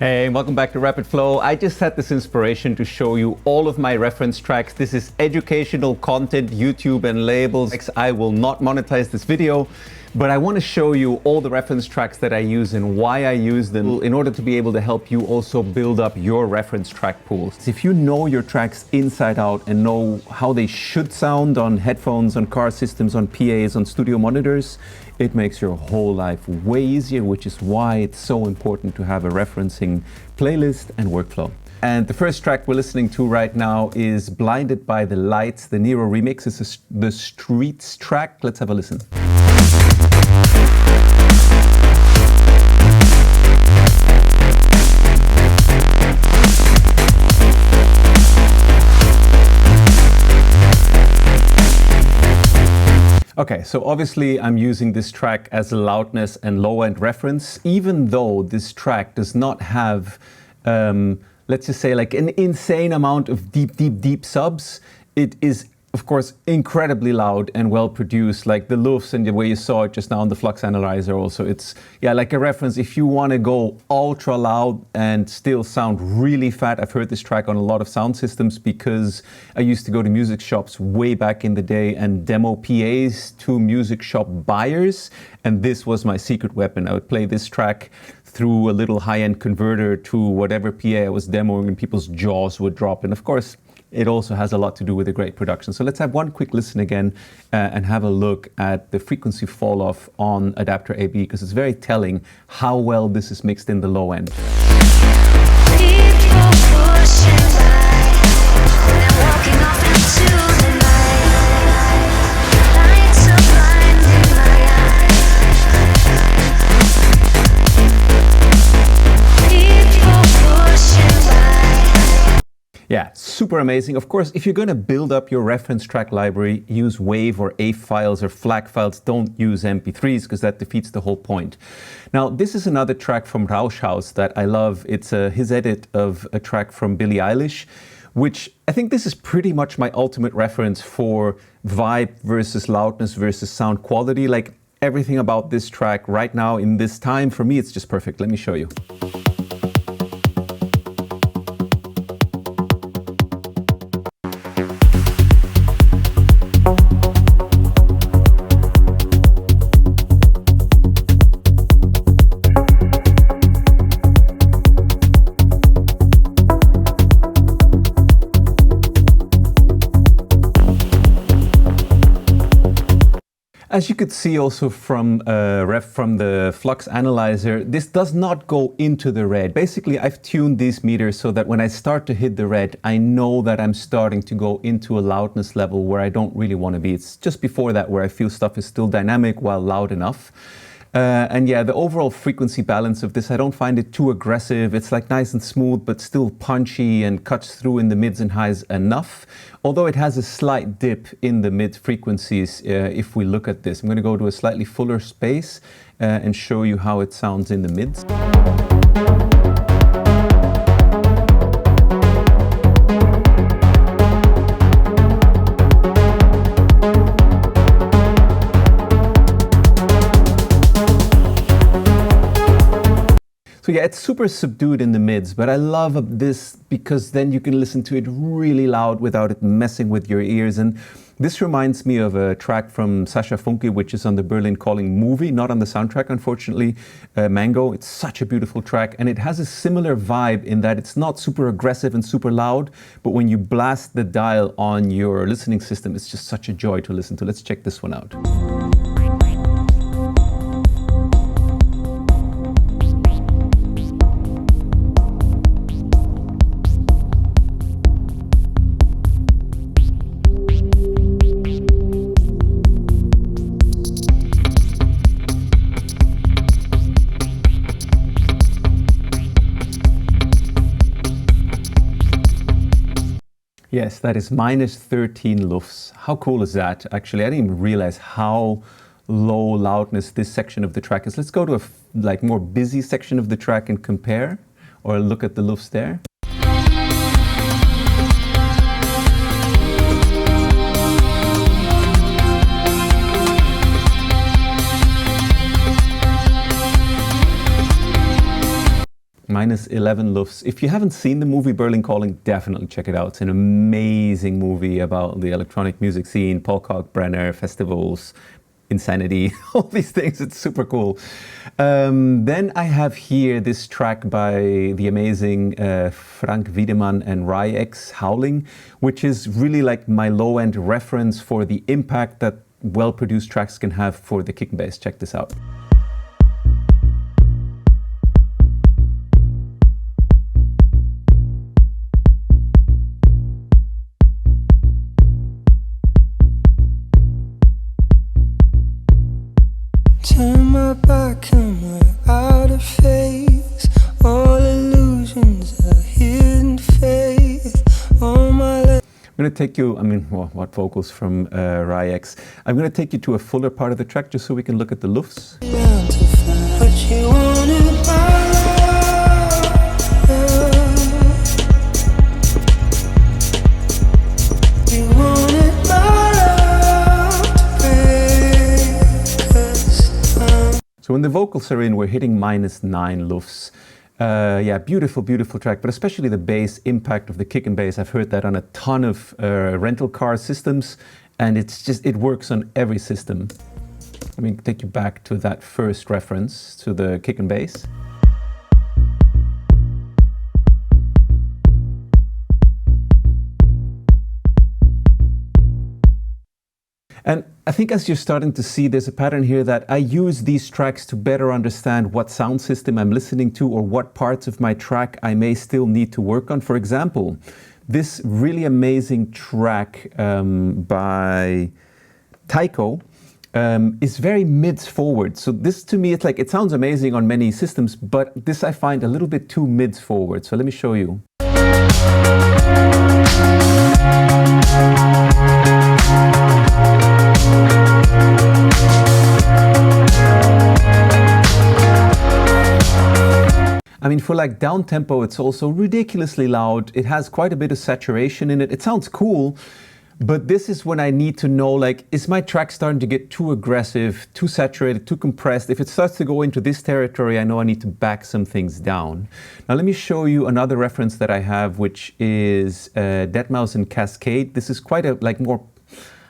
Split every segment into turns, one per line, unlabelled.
Hey, welcome back to Rapid Flow. I just had this inspiration to show you all of my reference tracks. This is educational content, YouTube and labels. I will not monetize this video, but I want to show you all the reference tracks that I use and why I use them in order to be able to help you also build up your reference track pools. If you know your tracks inside out and know how they should sound on headphones, on car systems, on PAs, on studio monitors, it makes your whole life way easier, which is why it's so important to have a referencing playlist and workflow. And the first track we're listening to right now is Blinded by the Lights, the Nero remix. It's the Streets track. Let's have a listen. Okay, so obviously I'm using this track as a loudness and low-end reference, even though this track does not have, let's just say, like an insane amount of deep subs. It is, of course, incredibly loud and well produced, like the loofs and the way you saw it just now on the Flux Analyzer also. It's, yeah, like a reference if you want to go ultra loud and still sound really fat. I've heard this track on a lot of sound systems because I used to go to music shops way back in the day and demo PAs to music shop buyers, and this was my secret weapon. I would play this track through a little high-end converter to whatever PA I was demoing and people's jaws would drop. And of course, it also has a lot to do with a great production. So let's have one quick listen again and have a look at the frequency fall off on adapter AB, because it's very telling how well this is mixed in the low end. Yeah, super amazing. Of course, if you're going to build up your reference track library, use WAV or AV files or FLAC files. Don't use MP3s because that defeats the whole point. Now, this is another track from Rauschhaus that I love. It's his edit of a track from Billie Eilish, which I think this is pretty much my ultimate reference for vibe versus loudness versus sound quality. Like everything about this track right now in this time, for me, it's just perfect. Let me show you. As you could see also from the Flux Analyzer, this does not go into the red. Basically, I've tuned these meters so that when I start to hit the red, I know that I'm starting to go into a loudness level where I don't really want to be. It's just before that where I feel stuff is still dynamic while loud enough. And yeah, the overall frequency balance of this, I don't find it too aggressive. It's like nice and smooth, but still punchy and cuts through in the mids and highs enough. Although it has a slight dip in the mid frequencies if we look at this. I'm going to go to a slightly fuller space and show you how it sounds in the mids. So yeah, it's super subdued in the mids, but I love this because then you can listen to it really loud without it messing with your ears. And this reminds me of a track from Sascha Funke, which is on the Berlin Calling movie, not on the soundtrack, unfortunately, Mango. It's such a beautiful track, and it has a similar vibe in that it's not super aggressive and super loud, but when you blast the dial on your listening system, it's just such a joy to listen to. Let's check this one out. Yes, that is minus 13 lufs. How cool is that? Actually, I didn't even realize how low loudness this section of the track is. Let's go to a more busy section of the track and compare, or look at the lufs there. Minus 11 lufs. If you haven't seen the movie Berlin Calling, definitely check it out. It's an amazing movie about the electronic music scene, Paul Kalkbrenner, festivals, insanity, all these things. It's super cool. Then I have here this track by the amazing Frank Wiedemann and Ryex, Howling, which is really like my low-end reference for the impact that well-produced tracks can have for the kick and bass. Check this out.
Turn my back and we're out of phase. All illusions are hidden faith. All my
I'm going to take you, what vocals from Ryex. I'm going to take you to a fuller part of the track just so we can look at the lufs.
But you wanted my love. You wanted my love to break us.
So when the vocals are in, we're hitting minus 9 lufs. Yeah, beautiful, beautiful track, but especially the bass impact of the kick and bass. I've heard that on a ton of rental car systems, and it works on every system. Let me take you back to that first reference to the kick and bass. And I think as you're starting to see, there's a pattern here that I use these tracks to better understand what sound system I'm listening to or what parts of my track I may still need to work on. For example, this really amazing track by Tycho is very mids forward. So this to me, it's like, it sounds amazing on many systems, but this I find a little bit too mids forward. So let me show you. I mean, for like down tempo, it's also ridiculously loud. It has quite a bit of saturation in it. It sounds cool, but this is when I need to know, like, is my track starting to get too aggressive, too saturated, too compressed? If it starts to go into this territory, I know I need to back some things down. Now, let me show you another reference that I have, which is Deadmau5 and Cascade. This is quite a, like, more,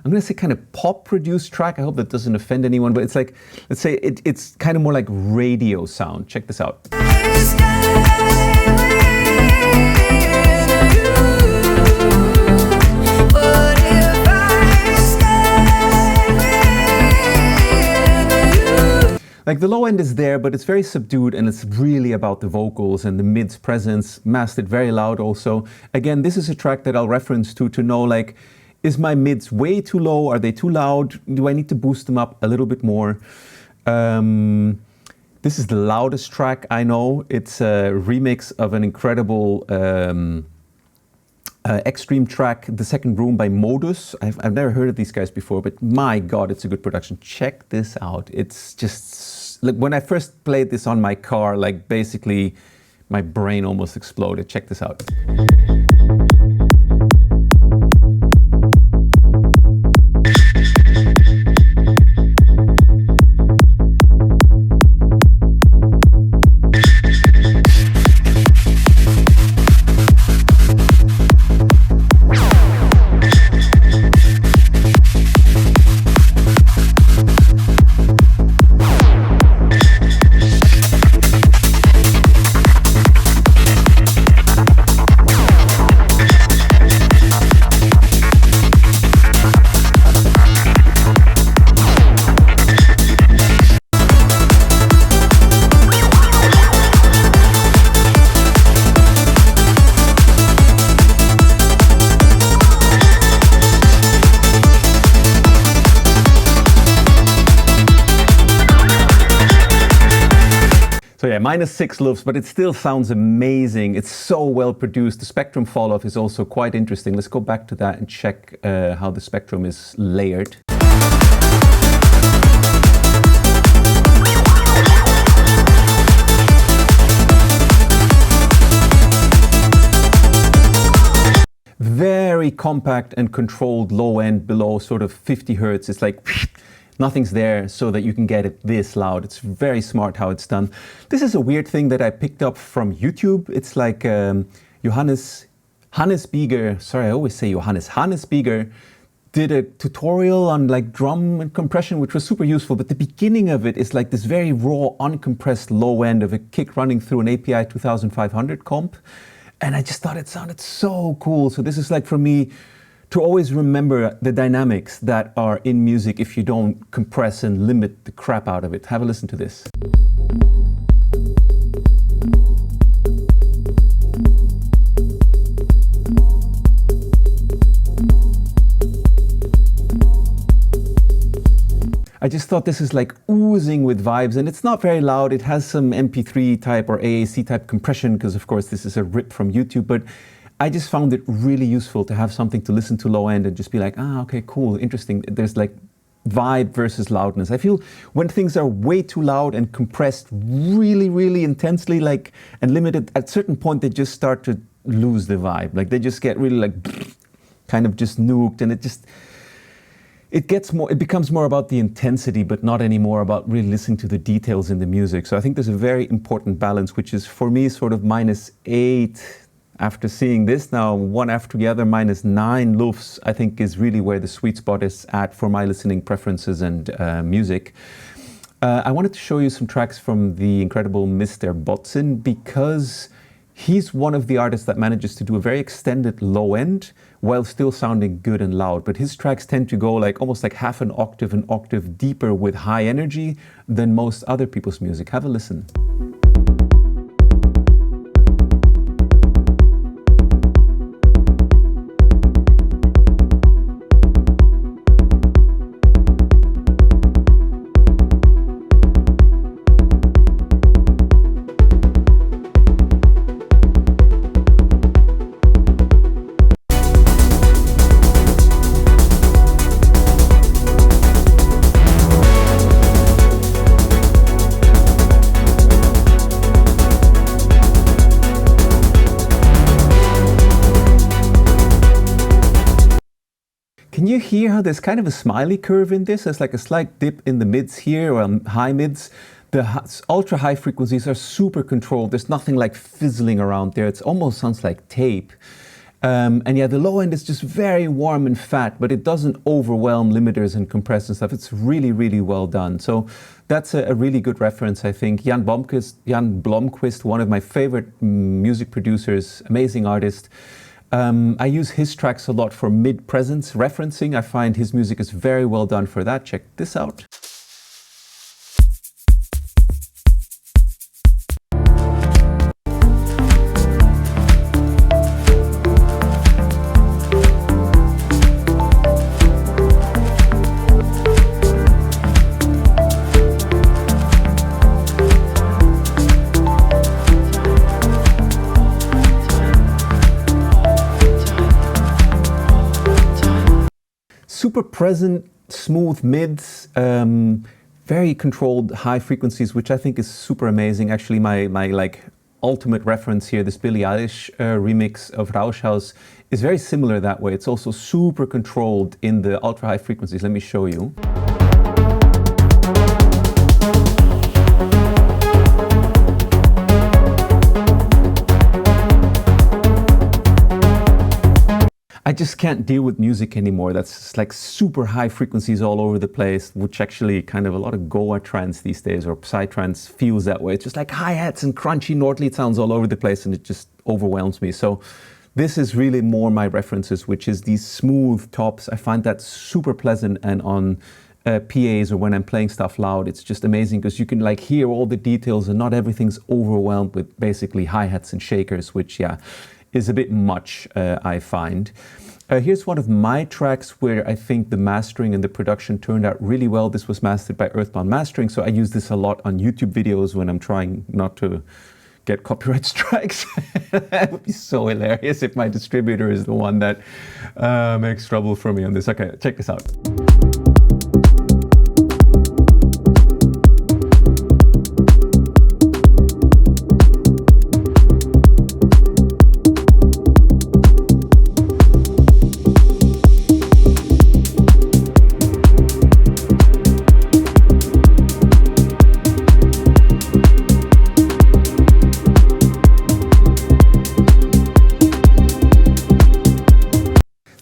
I'm going to say kind of pop-produced track. I hope that doesn't offend anyone, but it's like, let's say it's kind of more like radio sound. Check this out. Like the low end is there, but it's very subdued and it's really about the vocals and the mids presence, mastered very loud also. Again, this is a track that I'll reference to know, like, is my mids way too low? Are they too loud? Do I need to boost them up a little bit more? This is the loudest track I know. It's a remix of an incredible extreme track, The Second Room by Modus. I've never heard of these guys before, but my God, it's a good production. Check this out. It's just, like, when I first played this on my car, like basically my brain almost exploded. Check this out. So yeah, -6 lufs, but it still sounds amazing. It's so well produced. The spectrum fall off is also quite interesting. Let's go back to that and check how the spectrum is layered. Very compact and controlled low end below sort of 50 hertz. It's like nothing's there so that you can get it this loud. It's very smart how it's done. This is a weird thing that I picked up from YouTube. It's like Hannes Bieger, sorry, I always say Hannes Bieger did a tutorial on like drum and compression, which was super useful. But the beginning of it is like this very raw, uncompressed low end of a kick running through an API 2500 comp. And I just thought it sounded so cool. So this is like for me to always remember the dynamics that are in music if you don't compress and limit the crap out of it. Have a listen to this. I just thought this is like oozing with vibes, and it's not very loud. It has some MP3 type or AAC type compression because of course this is a rip from YouTube, but I just found it really useful to have something to listen to low end and just be like, okay, cool, interesting. There's like vibe versus loudness. I feel when things are way too loud and compressed really, really intensely, like, and limited, at a certain point they just start to lose the vibe. Like they just get really like kind of just nuked, and it becomes more about the intensity, but not anymore about really listening to the details in the music. So I think there's a very important balance, which is for me sort of -8 after seeing this now, one after the other, -9 lufs, I think is really where the sweet spot is at for my listening preferences and music. I wanted to show you some tracks from the incredible Mr. Botzin because he's one of the artists that manages to do a very extended low end while still sounding good and loud. But his tracks tend to go like almost like half an octave deeper with high energy than most other people's music. Have a listen. Can you hear how there's kind of a smiley curve in this? There's like a slight dip in the mids here, or high mids. The ultra high frequencies are super controlled. There's nothing like fizzling around there. It almost sounds like tape. And yeah, the low end is just very warm and fat, but it doesn't overwhelm limiters and compress and stuff. It's really, really well done. So that's a really good reference, I think. Jan Blomqvist, one of my favorite music producers, amazing artist. I use his tracks a lot for mid-presence referencing. I find his music is very well done for that. Check this out. Super present, smooth mids, very controlled high frequencies, which I think is super amazing. Actually, my like ultimate reference here, this Billie Eilish remix of Rauschhaus, is very similar that way. It's also super controlled in the ultra high frequencies. Let me show you. I just can't deal with music anymore. That's just like super high frequencies all over the place, which actually kind of a lot of Goa trance these days or Psytrance feels that way. It's just like hi-hats and crunchy Nordlied sounds all over the place, and it just overwhelms me. So this is really more my references, which is these smooth tops. I find that super pleasant, and on PAs or when I'm playing stuff loud, it's just amazing because you can like hear all the details and not everything's overwhelmed with basically hi-hats and shakers, which is a bit much, I find. Here's one of my tracks where I think the mastering and the production turned out really well. This was mastered by Earthbound Mastering, so I use this a lot on YouTube videos when I'm trying not to get copyright strikes. That would be so hilarious if my distributor is the one that makes trouble for me on this. Okay, check this out.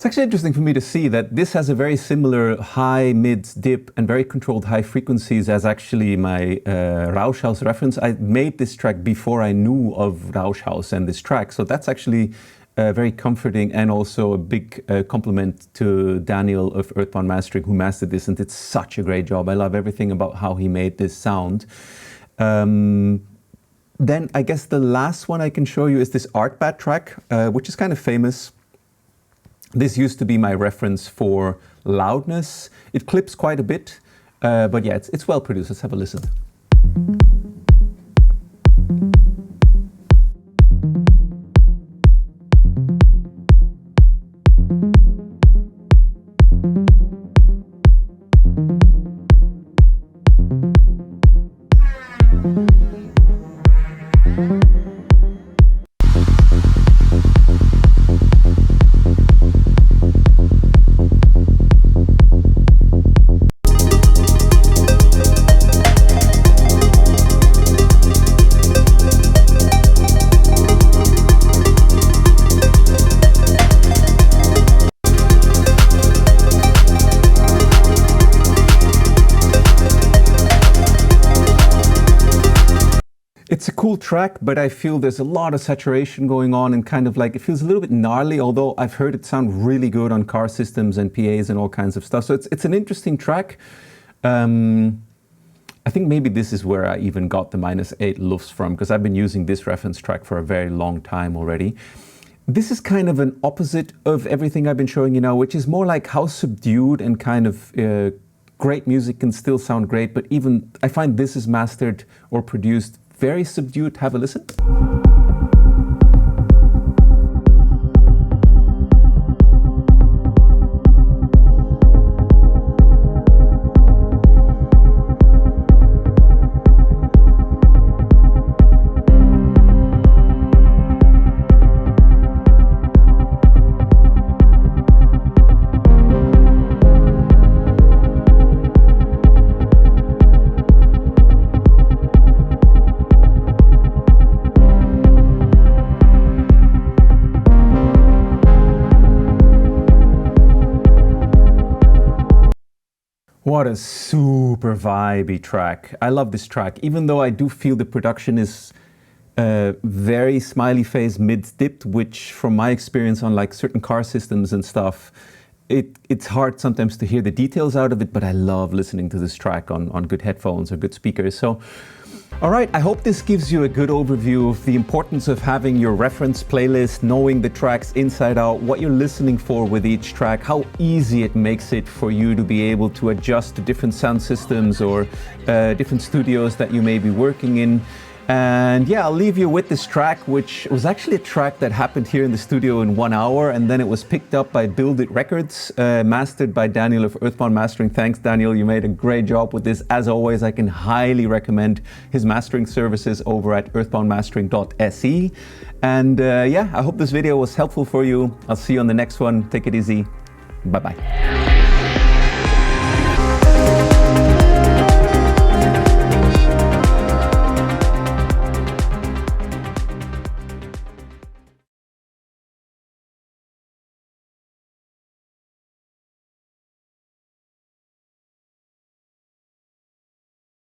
actually interesting for me to see that this has a very similar high, mid, dip, and very controlled high frequencies as actually my Rauschhaus reference. I made this track before I knew of Rauschhaus and this track, so that's actually very comforting, and also a big compliment to Daniel of Earthbound Mastering, who mastered this and did such a great job. I love everything about how he made this sound. Then I guess the last one I can show you is this Artbat track, which is kind of famous. This used to be my reference for loudness. It clips quite a bit, but yeah, it's well produced. Let's have a listen. It's a cool track, but I feel there's a lot of saturation going on, and kind of like it feels a little bit gnarly, although I've heard it sound really good on car systems and PAs and all kinds of stuff. So it's an interesting track. I think maybe this is where I even got the -8 lufs from, because I've been using this reference track for a very long time already. This is kind of an opposite of everything I've been showing you now, which is more like how subdued and kind of great music can still sound great, but even I find this is mastered or produced very subdued. Have a listen. What a super vibey track. I love this track, even though I do feel the production is very smiley face mid-dipped, which from my experience on like certain car systems and stuff, it's hard sometimes to hear the details out of it, but I love listening to this track on good headphones or good speakers. So, all right, I hope this gives you a good overview of the importance of having your reference playlist, knowing the tracks inside out, what you're listening for with each track, how easy it makes it for you to be able to adjust to different sound systems or different studios that you may be working in. And yeah, I'll leave you with this track, which was actually a track that happened here in the studio in 1 hour, and then it was picked up by Build It Records, mastered by Daniel of Earthbound Mastering. Thanks, Daniel. You made a great job with this. As always, I can highly recommend his mastering services over at earthboundmastering.se. And yeah, I hope this video was helpful for you. I'll see you on the next one. Take it easy. Bye-bye.